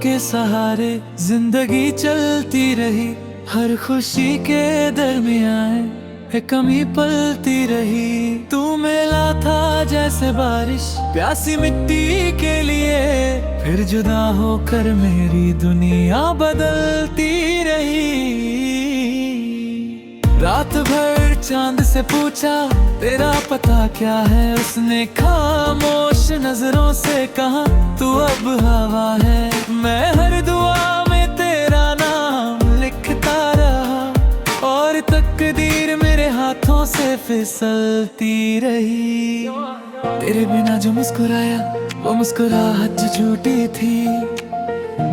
के सहारे जिंदगी चलती रही, हर खुशी के दरमियान एक कमी पलती रही। तू मिला था जैसे बारिश प्यासी मिट्टी के लिए, फिर जुदा होकर मेरी दुनिया बदलती रही। रात भर चांद से पूछा तेरा पता क्या है, उसने खामोश नजरों से कहा तू अब हवा है। मैं हर दुआ में तेरा नाम लिखता रहा, और तकदीर मेरे हाथों से फिसलती रही। तेरे बिना जो मुस्कुराया वो मुस्कुराहट जो झूठी थी,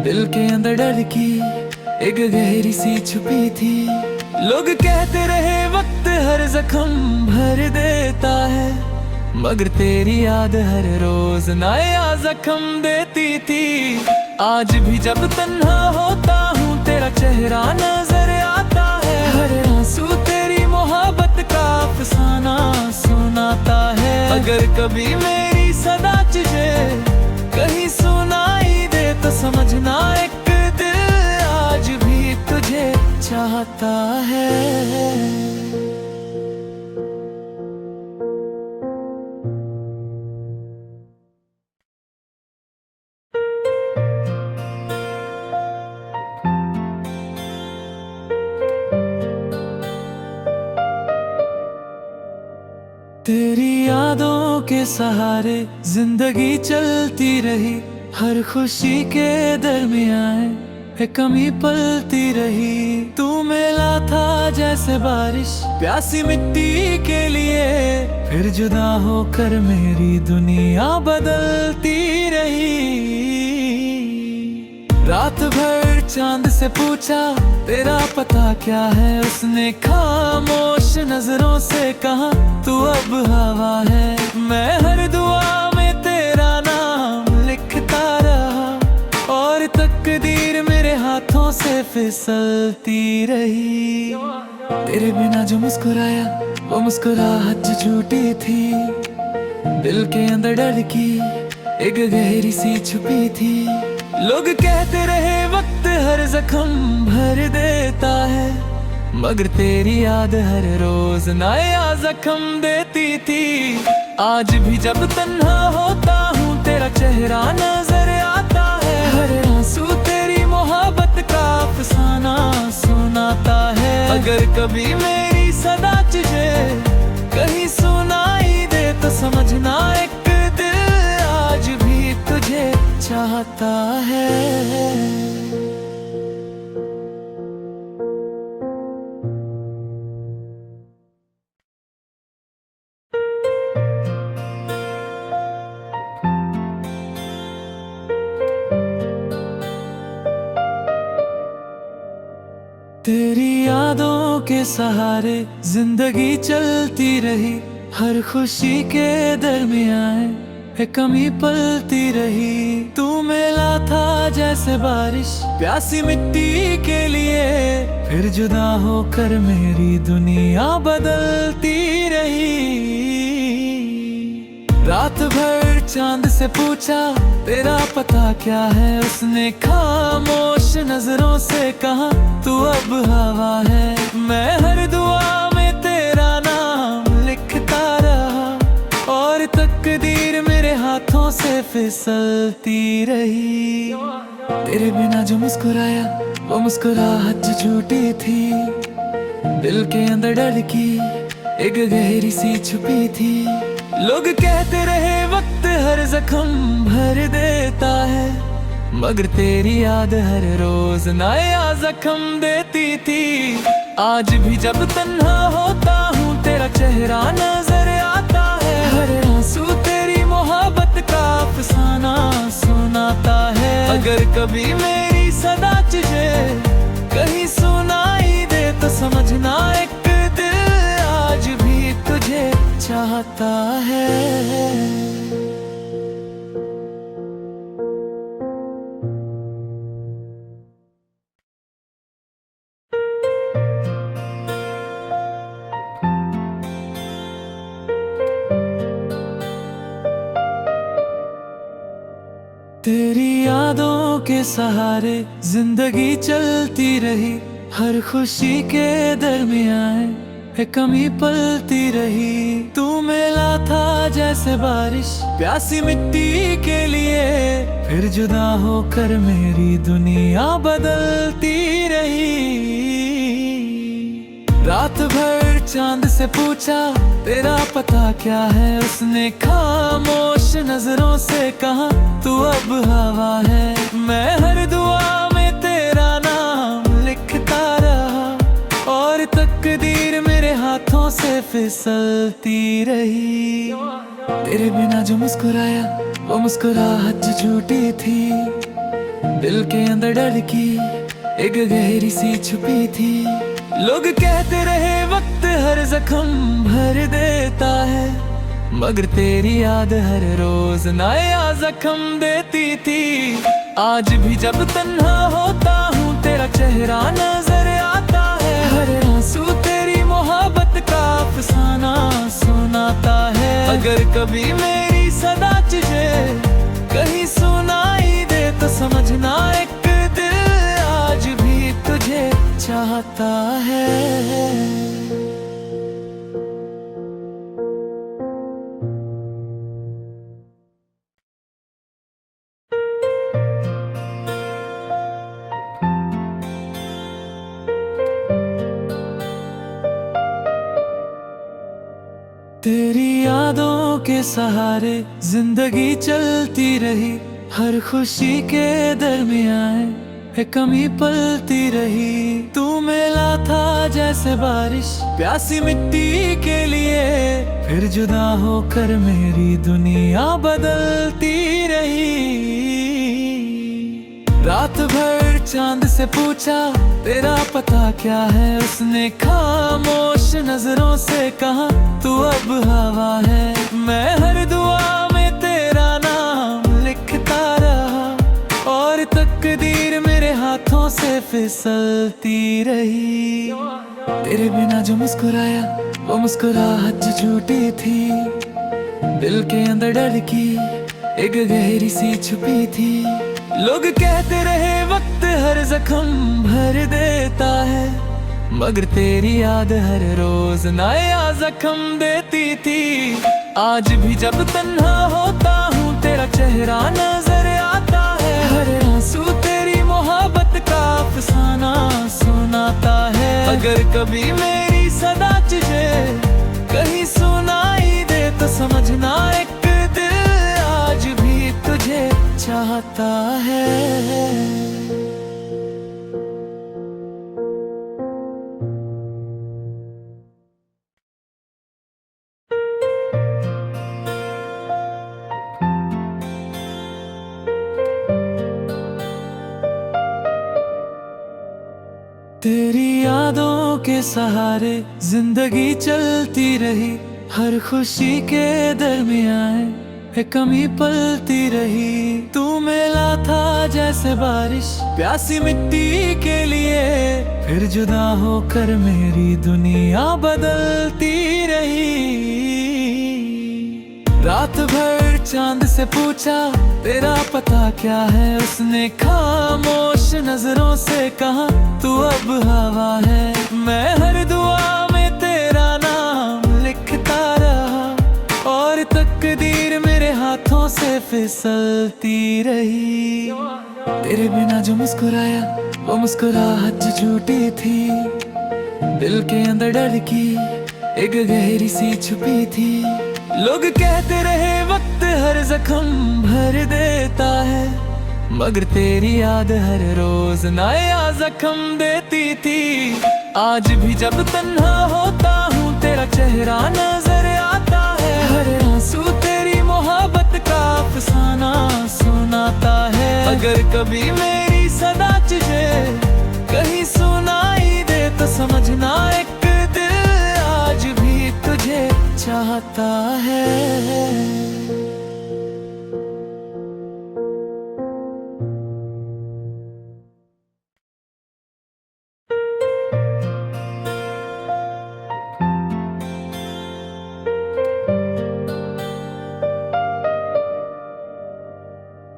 दिल के अंदर डर की एक गहरी सी छुपी थी। लोग कहते रहे वक्त हर जख्म भर देता है, मगर तेरी याद हर रोज नया जख्म देती थी। आज भी जब तन्हा होता हूँ तेरा चेहरा नजर आता है, हर आंसू तेरी मोहब्बत का अफसाना सुनाता है। अगर कभी मेरी सदा तुझे कहीं सुनाई दे तो समझना एक दिल आज भी तुझे चाहता है। तेरी यादों के सहारे जिंदगी चलती रही, हर खुशी के दरमियान एक कमी पलती रही। तू मिला था जैसे बारिश प्यासी मिट्टी के लिए, फिर जुदा होकर मेरी दुनिया बदलती रही। रात भर चांद से पूछा तेरा पता क्या है, उसने खामोश नजरों से कहा तू अब हवा है। मैं हर दुआ में तेरा नाम लिखता रहा, और तकदीर मेरे हाथों से फिसलती रही। तेरे बिना जो मुस्कुराया वो मुस्कुराहट जो झूठी थी, दिल के अंदर डर की एक गहरी सी छुपी थी। लोग कहते रहे वक्त हर जख्म भर देता है, मगर तेरी याद हर रोज नया जख्म देती थी। आज भी जब तन्हा होता हूँ तेरा चेहरा नजर आता है, हर आंसू तेरी मोहब्बत का अफसाना सुनाता है। अगर कभी मेरी सदा तुझे कहीं सुनाई दे तो समझना एक दिल आज भी तुझे चाहता है। तेरी यादों के सहारे जिंदगी चलती रही, हर खुशी के दरमियान एक कमी पलती रही। तू मिला था जैसे बारिश प्यासी मिट्टी के लिए, फिर जुदा होकर मेरी दुनिया बदलती रही। रात भर चांद से पूछा तेरा पता क्या है, उसने खामोश नजरों से कहा तू अब हवा है। मैं हर दुआ में तेरा नाम लिखता रहा, और तकदीर मेरे हाथों से फिसलती रही। तेरे बिना जो मुस्कुराया वो मुस्कुराहट जो झूठी थी, दिल के अंदर डर की एक गहरी सी छुपी थी। लोग कहते रहे वक्त हर जख्म भर देता है, मगर तेरी याद हर रोज नया जख्म देती थी। आज भी जब तन्हा होता हूँ तेरा चेहरा नजर आता है, हर आंसू तेरी मोहब्बत का अफसाना सुनाता है। अगर कभी मेरी सदा तुझे कहीं सुनाई दे तो समझना एक दिल आज भी तुझे चाहता है। तेरी यादों के सहारे जिंदगी चलती रही, हर खुशी के दरमियान एक कमी पलती रही। तू मिला था जैसे बारिश प्यासी मिट्टी के लिए, फिर जुदा होकर मेरी दुनिया बदलती रही। रात भर चांद से पूछा तेरा पता क्या है, उसने खामोश नजरों से कहा तू अब हवा है। मैं हर दुआ में तेरा नाम लिखता रहा, और तकदीर मेरे हाथों से फिसलती रही। तेरे बिना जो मुस्कुराया वो मुस्कुराहट जो झूठी थी, दिल के अंदर डर की एक गहरी सी छुपी थी। लोग कहते रहे वक्त हर जख्म भर देता है, मगर तेरी याद हर रोज नया जख्म देती थी। आज भी जब तन्हा होता हूँ तेरा चेहरा नजर आता है, हर आंसू तेरी मोहब्बत का अफसाना सुनाता है। अगर कभी मेरी सदा तुझे कहीं सुनाई दे तो समझना एक दिल आज भी तुझे चाहता है। तेरी यादों के सहारे जिंदगी चलती रही, हर खुशी के दरमियान एक कमी पलती रही। तू मिला था जैसे बारिश प्यासी मिट्टी के लिए, फिर जुदा होकर मेरी दुनिया बदलती रही। रात भर चांद से पूछा तेरा पता क्या है, उसने खामोश नजरों से कहा तू अब हवा है। मैं हर दुआ में तेरा नाम लिखता रहा, और तकदीर मेरे हाथों से फिसलती रही। तेरे बिना जो मुस्कुराया वो मुस्कुराहट जो झूठी थी, दिल के अंदर डर की एक गहरी सी छुपी थी। लोग कहते रहे वक्त हर जख्म भर देता है, मगर तेरी याद हर रोज नया जख्म देती थी। आज भी जब तन्हा होता हूँ तेरा चेहरा नजर आता है, हर आंसू तेरी मोहब्बत का अफसाना सुनाता है। अगर कभी मेरी सदा तुझे कहीं सुनाई दे तो समझना एक दिल आज भी तुझे चाहता है। तेरी यादों के सहारे जिंदगी चलती रही, हर खुशी के दरमियान एक कमी पलती रही। तू मिला था जैसे बारिश प्यासी मिट्टी के लिए, फिर जुदा होकर मेरी दुनिया बदलती रही। रात भर चांद से पूछा तेरा पता क्या है, उसने खामोश नजरों से कहा तू अब हवा है। मैं हर दुआ में तेरा नाम लिखता रहा, और तकदीर मेरे हाथों से फिसलती रही। तेरे बिना जो मुस्कुराया वो मुस्कुराहट जो झूठी थी, दिल के अंदर डर की एक गहरी सी छुपी थी। लोग कहते रहे वक्त हर जख्म भर देता है, मगर तेरी याद हर रोज नया जख्म देती थी। आज भी जब तन्हा होता हूँ तेरा चेहरा नजर आता है, हर आंसू तेरी मोहब्बत का अफसाना सुनाता है। अगर कभी मेरी सदा तुझे कहीं सुनाई दे तो समझना एक दिल आज भी तुझे चाहता है।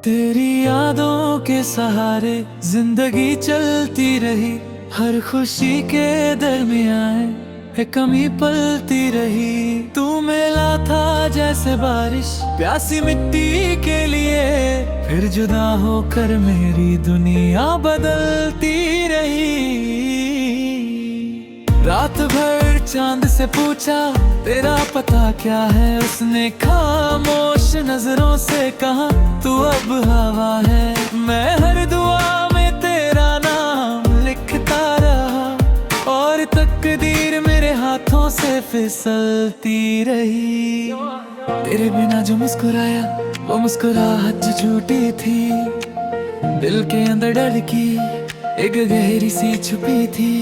तेरी यादों के सहारे जिंदगी चलती रही, हर खुशी के दरमियान है कमी पलती रही। तू मिला था जैसे बारिश प्यासी मिट्टी के लिए, फिर जुदा होकर मेरी दुनिया बदलती रही। रात भर चांद से पूछा तेरा पता क्या है, उसने खामोश नजरों से कहा तू अब हवा है। मैं हर दुआ में तेरा नाम लिखता रहा, और तकदीर मेरे हाथों से फिसलती रही। तेरे बिना जो मुस्कुराया वो मुस्कुराहट जो झूठी थी, दिल के अंदर डर की एक गहरी सी छुपी थी।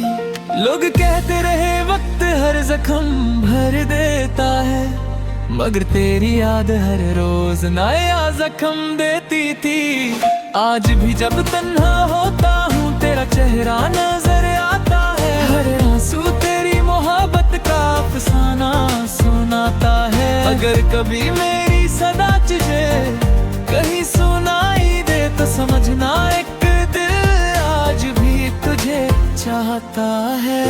लोग कहते रहे वक्त हर जख्म भर देता है, मगर तेरी याद हर रोज नया जख्म देती थी। आज भी जब तन्हा होता हूँ तेरा चेहरा नजर आता है, हर आंसू तेरी मोहब्बत का अफसाना सुनाता है। अगर कभी मेरी सदा तुझे कहीं सुनाई दे तो समझना एक दिल आज भी तुझे चाहता है।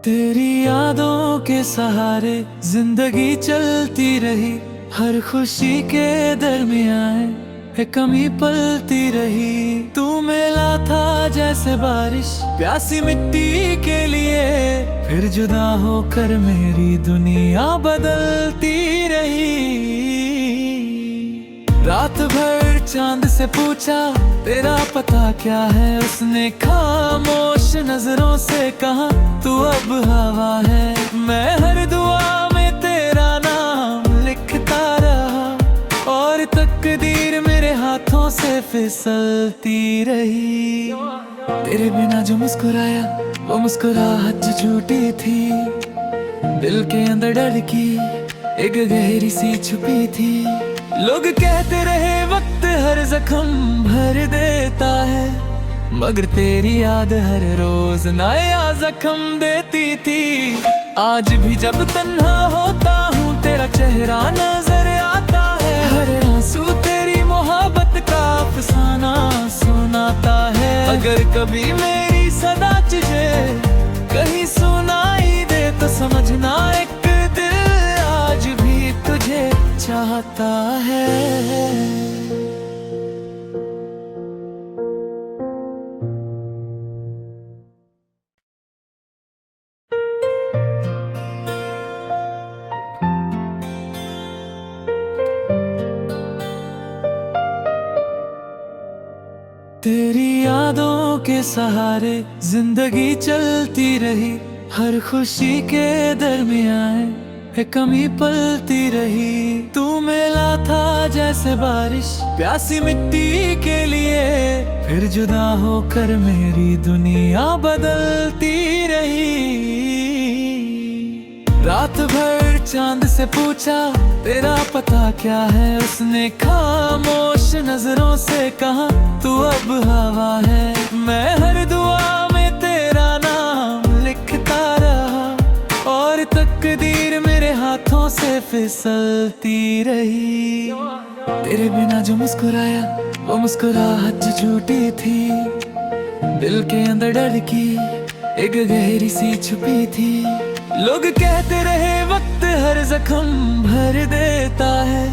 तेरी यादों के सहारे जिंदगी चलती रही, हर खुशी के दरमियान है कमी पलती रही। तू मिला था जैसे बारिश प्यासी मिट्टी के लिए, फिर जुदा होकर मेरी दुनिया बदलती रही। रात भर चांद से पूछा तेरा पता क्या है, उसने खामोश नजरों से कहा तू अब हवा है। मैं हर दुआ में तेरा नाम लिखता रहा, और तकदीर मेरे हाथों से फिसलती रही। तेरे बिना जो मुस्कुराया वो मुस्कुराहट जो झूठी थी, दिल के अंदर डर की एक गहरी सी छुपी थी। लोग कहते रहे वक्त हर जख्म भर देता है, मगर तेरी याद हर रोज नया जख्म देती थी। आज भी जब तन्हा होता हूँ तेरा चेहरा नजर आता है, हर आंसू तेरी मोहब्बत का अफसाना सुनाता है। अगर कभी मेरी सदा तुझे कहीं सुनाई दे तो समझना एक दिल आज भी तुझे चाहता है। तेरी यादों के सहारे जिंदगी चलती रही, हर खुशी के दरमियान है कमी पलती रही। तू मिला था जैसे बारिश प्यासी मिट्टी के लिए, फिर जुदा होकर मेरी दुनिया बदलती रही। रात भर चांद से पूछा तेरा पता क्या है, उसने खामोश नजरों से कहा तू अब हवा है। मैं हर दुआ में तेरा नाम लिखता रहा, और तकदीर मेरे हाथों से फिसलती रही। तेरे बिना जो मुस्कुराया वो मुस्कुराहट जो झूठी थी, दिल के अंदर डर की एक गहरी सी छुपी थी। लोग कहते रहे वक्त हर जख्म भर देता है,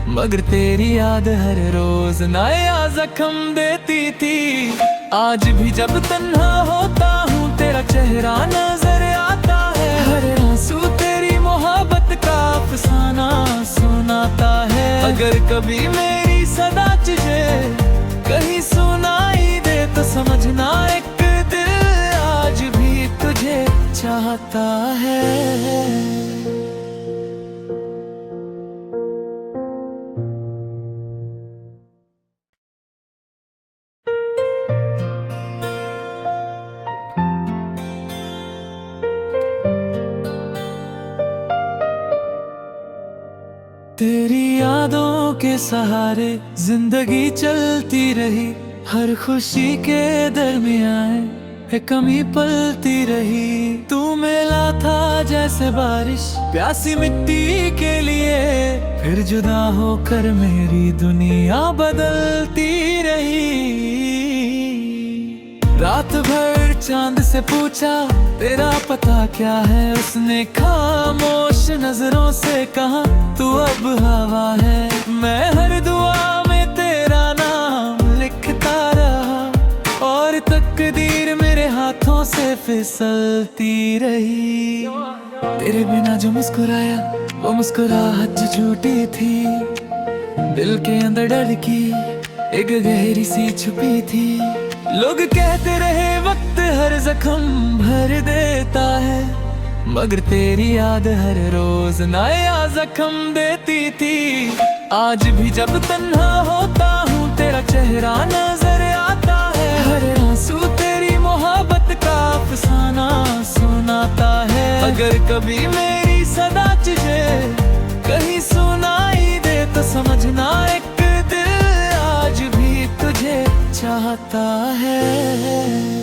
मगर तेरी याद हर रोज नया जख्म देती थी। आज भी जब तन्हा होता हूँ तेरा चेहरा नजर आता है, हर आंसू तेरी मोहब्बत का अफसाना सुनाता है। अगर कभी मेरी सदा तुझे कहीं सुनाई दे तो समझना एक दिल आज भी तुझे चाहता है। तेरी यादों सपनों के सहारे जिंदगी चलती रही, हर खुशी के दरमियान एक कमी पलती रही। तू मिला था जैसे बारिश प्यासी मिट्टी के लिए, फिर जुदा होकर मेरी दुनिया बदलती रही। रात भर चांद से पूछा तेरा पता क्या है, उसने खामोश नजरों से कहा तू अब हवा है। मैं हर दुआ में तेरा नाम लिखता रहा, और तकदीर मेरे हाथों से फिसलती रही। तेरे बिना जो मुस्कुराया वो मुस्कुराहट जो छूटी थी, दिल के अंदर डर की एक गहरी सी छुपी थी। लोग कहते रहे वक्त हर जख्म भर देता है, मगर तेरी याद हर रोज नया जख्म देती थी। आज भी जब तन्हा होता हूँ तेरा चेहरा नजर आता है, हर आंसू तेरी मोहब्बत का अफसाना सुनाता है। अगर कभी मेरी सदा तुझे कहीं सुनाई दे तो समझना एक दिल आज भी तुझे चाहता है।